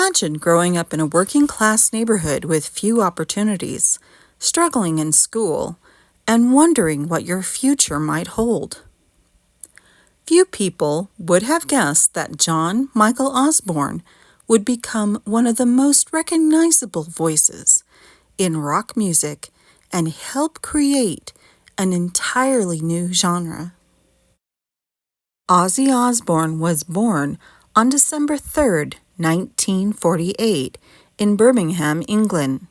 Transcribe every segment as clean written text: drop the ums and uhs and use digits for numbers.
Imagine growing up in a working-class neighborhood with few opportunities, struggling in school, and wondering what your future might hold. Few people would have guessed that John Michael Osbourne would become one of the most recognizable voices in rock music and help create an entirely new genre. Ozzy Osbourne was born on December 3rd, 1948, in Birmingham, England.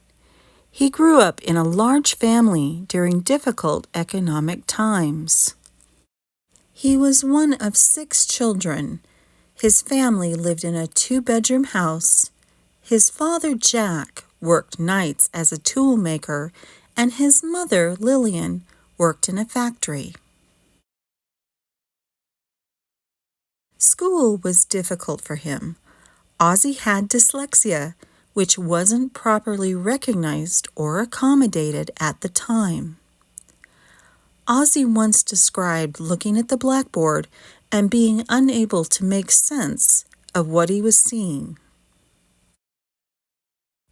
He grew up in a large family during difficult economic times. He was one of 6 children. His family lived in a 2-bedroom house. His father, Jack, worked nights as a tool maker, and his mother, Lillian, worked in a factory. School was difficult for him. Ozzy had dyslexia, which wasn't properly recognized or accommodated at the time. Ozzy once described looking at the blackboard and being unable to make sense of what he was seeing.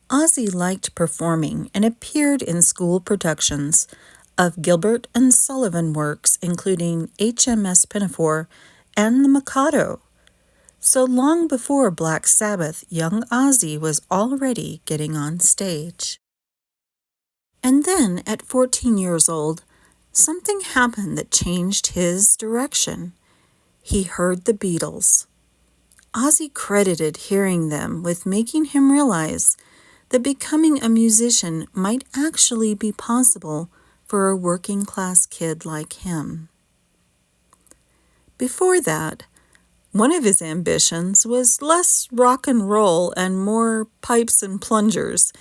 Ozzy liked performing and appeared in school productions of Gilbert and Sullivan works, including HMS Pinafore and The Mikado. So long before Black Sabbath, young Ozzy was already getting on stage. And then, at 14 years old, something happened that changed his direction. He heard the Beatles. Ozzy credited hearing them with making him realize that becoming a musician might actually be possible for a working-class kid like him. Before that, one of his ambitions was less rock and roll and more pipes and plungers.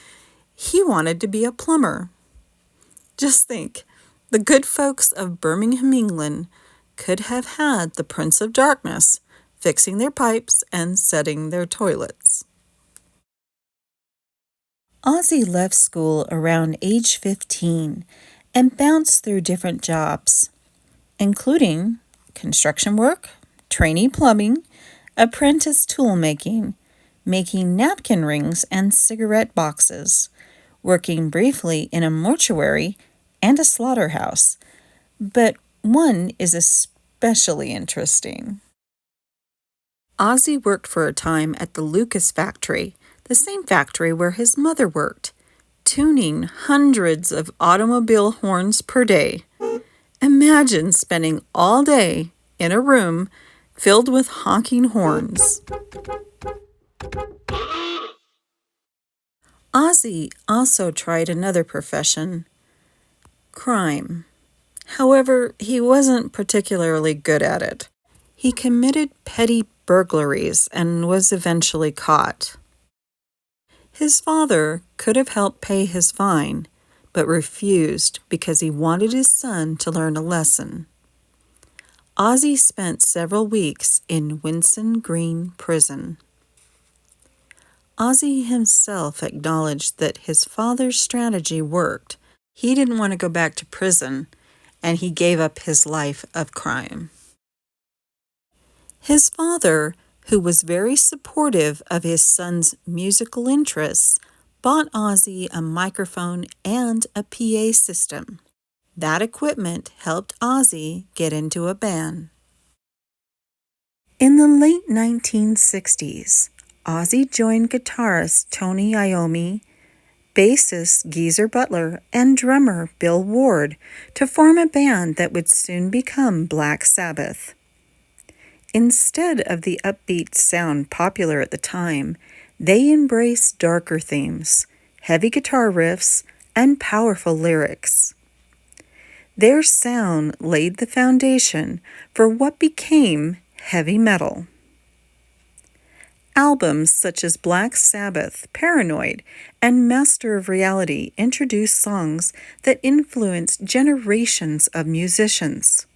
He wanted to be a plumber. Just think, the good folks of Birmingham, England, could have had the Prince of Darkness fixing their pipes and setting their toilets. Ozzy left school around age 15 and bounced through different jobs, including construction work, trainee plumbing, apprentice tool making napkin rings and cigarette boxes, working briefly in a mortuary and a slaughterhouse, but one is especially interesting. Ozzy worked for a time at the Lucas factory, the same factory where his mother worked, tuning hundreds of automobile horns per day. Imagine spending all day in a room filled with honking horns. Ozzy also tried another profession, crime. However, he wasn't particularly good at it. He committed petty burglaries and was eventually caught. His father could have helped pay his fine, but refused because he wanted his son to learn a lesson. Ozzy spent several weeks in Winson Green Prison. Ozzy himself acknowledged that his father's strategy worked. He didn't want to go back to prison, and he gave up his life of crime. His father, who was very supportive of his son's musical interests, bought Ozzy a microphone and a PA system. That equipment helped Ozzy get into a band. In the late 1960s, Ozzy joined guitarist Tony Iommi, bassist Geezer Butler, and drummer Bill Ward to form a band that would soon become Black Sabbath. Instead of the upbeat sound popular at the time, they embraced darker themes, heavy guitar riffs, and powerful lyrics. Their sound laid the foundation for what became heavy metal. Albums such as Black Sabbath, Paranoid, and Master of Reality introduced songs that influenced generations of musicians.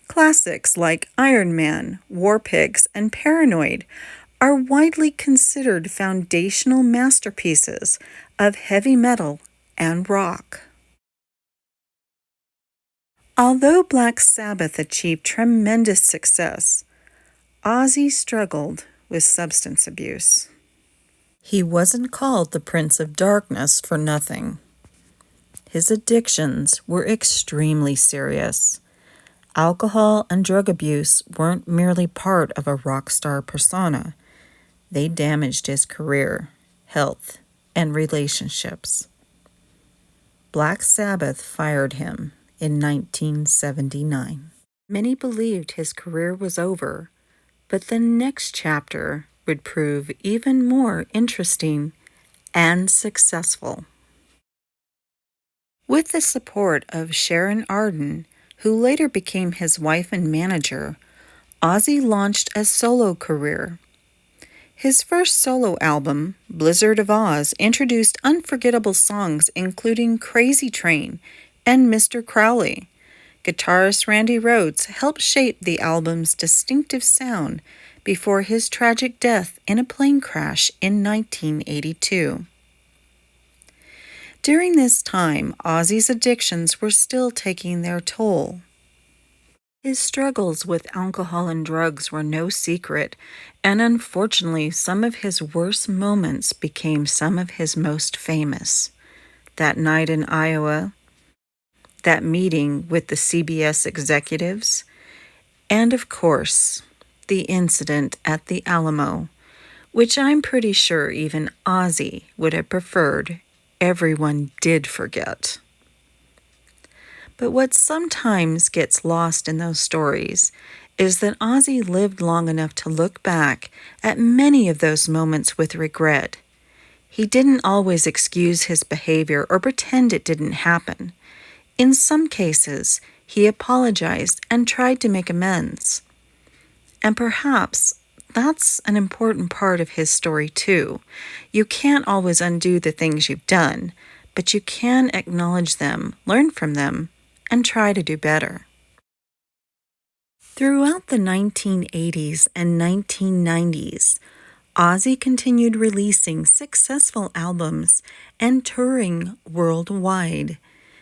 Classics like Iron Man, War Pigs, and Paranoid are widely considered foundational masterpieces of heavy metal and rock. Although Black Sabbath achieved tremendous success, Ozzy struggled with substance abuse. He wasn't called the Prince of Darkness for nothing. His addictions were extremely serious. Alcohol and drug abuse weren't merely part of a rock star persona. They damaged his career, health, and relationships. Black Sabbath fired him in 1979. Many believed his career was over, but the next chapter would prove even more interesting and successful. With the support of Sharon Arden, who later became his wife and manager, Ozzy launched a solo career. His first solo album, Blizzard of Oz, introduced unforgettable songs including Crazy Train and Mr. Crowley. Guitarist Randy Rhoads helped shape the album's distinctive sound before his tragic death in a plane crash in 1982. During this time, Ozzy's addictions were still taking their toll. His struggles with alcohol and drugs were no secret, and unfortunately, some of his worst moments became some of his most famous. That night in Iowa, that meeting with the CBS executives, and of course, the incident at the Alamo, which I'm pretty sure even Ozzy would have preferred everyone did forget. But what sometimes gets lost in those stories is that Ozzy lived long enough to look back at many of those moments with regret. He didn't always excuse his behavior or pretend it didn't happen. In some cases, he apologized and tried to make amends. And perhaps that's an important part of his story too. You can't always undo the things you've done, but you can acknowledge them, learn from them, and try to do better. Throughout the 1980s and 1990s, Ozzy continued releasing successful albums and touring worldwide.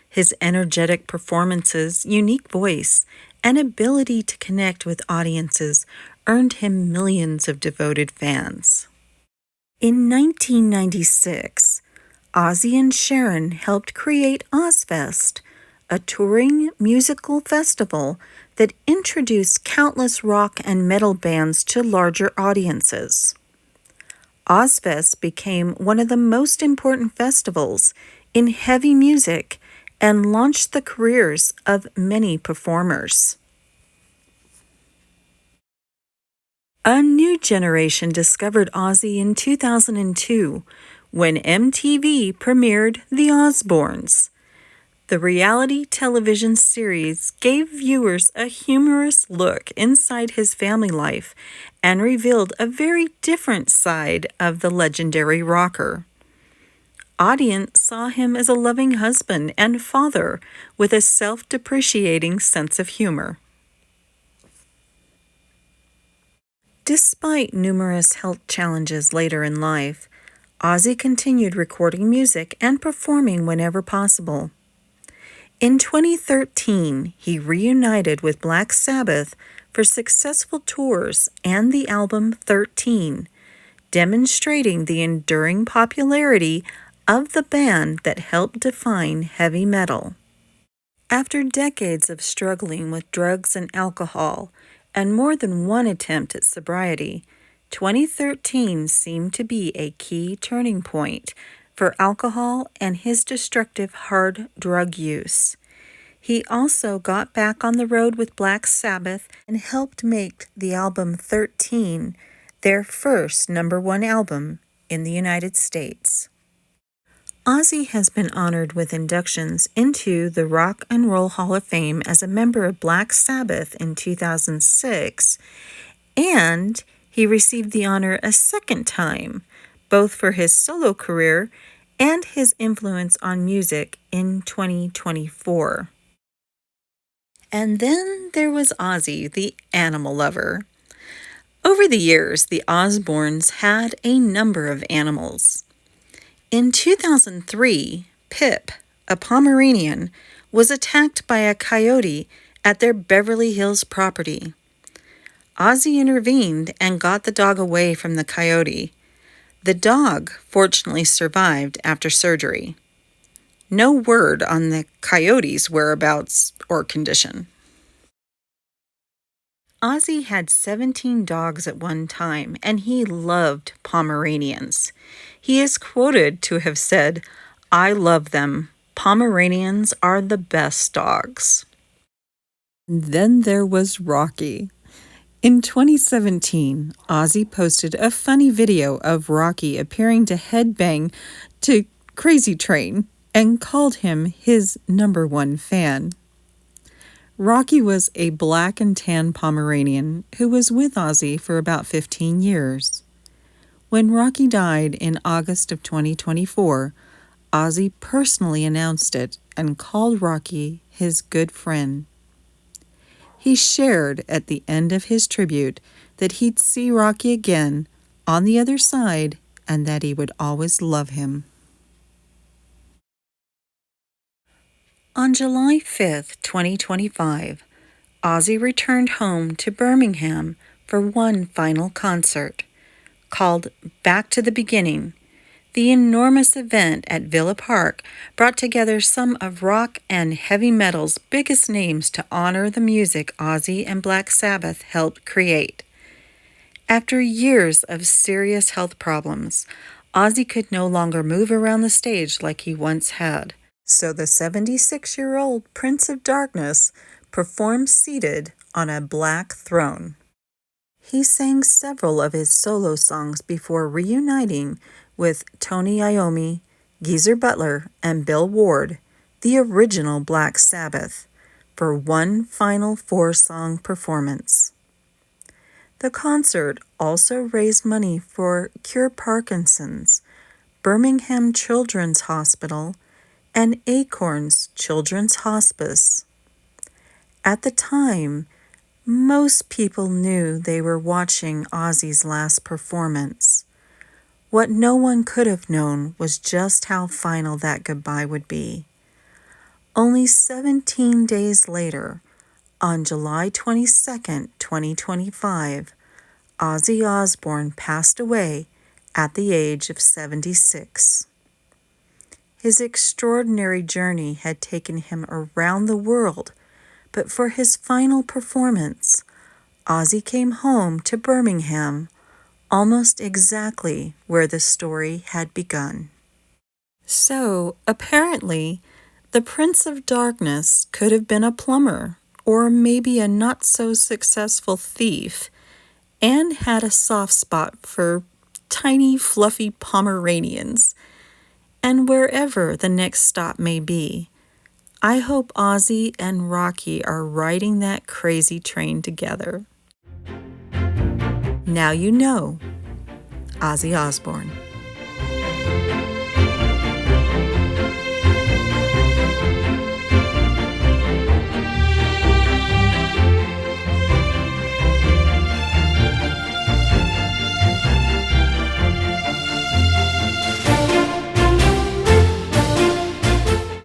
His energetic performances, unique voice, and ability to connect with audiences earned him millions of devoted fans. In 1996, Ozzy and Sharon helped create Ozzfest, a touring musical festival that introduced countless rock and metal bands to larger audiences. Ozzfest became one of the most important festivals in heavy music and launched the careers of many performers. A new generation discovered Ozzy in 2002 when MTV premiered The Osbournes. The reality television series gave viewers a humorous look inside his family life and revealed a very different side of the legendary rocker. Audience saw him as a loving husband and father with a self-depreciating sense of humor. Despite numerous health challenges later in life, Ozzy continued recording music and performing whenever possible. In 2013, he reunited with Black Sabbath for successful tours and the album 13, demonstrating the enduring popularity of the band that helped define heavy metal. After decades of struggling with drugs and alcohol, and more than one attempt at sobriety, 2013 seemed to be a key turning point for alcohol and his destructive hard drug use. He also got back on the road with Black Sabbath and helped make the album 13 their first #1 album in the United States. Ozzy has been honored with inductions into the Rock and Roll Hall of Fame as a member of Black Sabbath in 2006, and he received the honor a second time, both for his solo career and his influence on music in 2024. And then there was Ozzy, the animal lover. Over the years, the Osbournes had a number of animals. In 2003, Pip, a Pomeranian, was attacked by a coyote at their Beverly Hills property. Ozzy intervened and got the dog away from the coyote. The dog fortunately survived after surgery. No word on the coyote's whereabouts or condition. Ozzy had 17 dogs at one time, and he loved Pomeranians. He is quoted to have said, "I love them. Pomeranians are the best dogs." Then there was Rocky. In 2017, Ozzy posted a funny video of Rocky appearing to headbang to Crazy Train and called him his #1 fan. Rocky was a black and tan Pomeranian who was with Ozzy for about 15 years. When Rocky died in August of 2024, Ozzy personally announced it and called Rocky his good friend. He shared at the end of his tribute that he'd see Rocky again on the other side and that he would always love him. On July 5th, 2025, Ozzy returned home to Birmingham for one final concert, called Back to the Beginning. The enormous event at Villa Park brought together some of rock and heavy metal's biggest names to honor the music Ozzy and Black Sabbath helped create. After years of serious health problems, Ozzy could no longer move around the stage like he once had. So the 76-year-old Prince of Darkness performed seated on a black throne. He sang several of his solo songs before reuniting with Tony Iommi, Geezer Butler, and Bill Ward, the original Black Sabbath, for one final 4-song performance. The concert also raised money for Cure Parkinson's, Birmingham Children's Hospital, and Acorns Children's Hospice. At the time, most people knew they were watching Ozzy's last performance. What no one could have known was just how final that goodbye would be. Only 17 days later, on July 22, 2025, Ozzy Osbourne passed away at the age of 76. His extraordinary journey had taken him around the world, but for his final performance, Ozzy came home to Birmingham, almost exactly where the story had begun. So, apparently, the Prince of Darkness could have been a plumber, or maybe a not-so-successful thief, and had a soft spot for tiny, fluffy Pomeranians. And wherever the next stop may be, I hope Ozzy and Rocky are riding that crazy train together. Now you know, Ozzy Osbourne.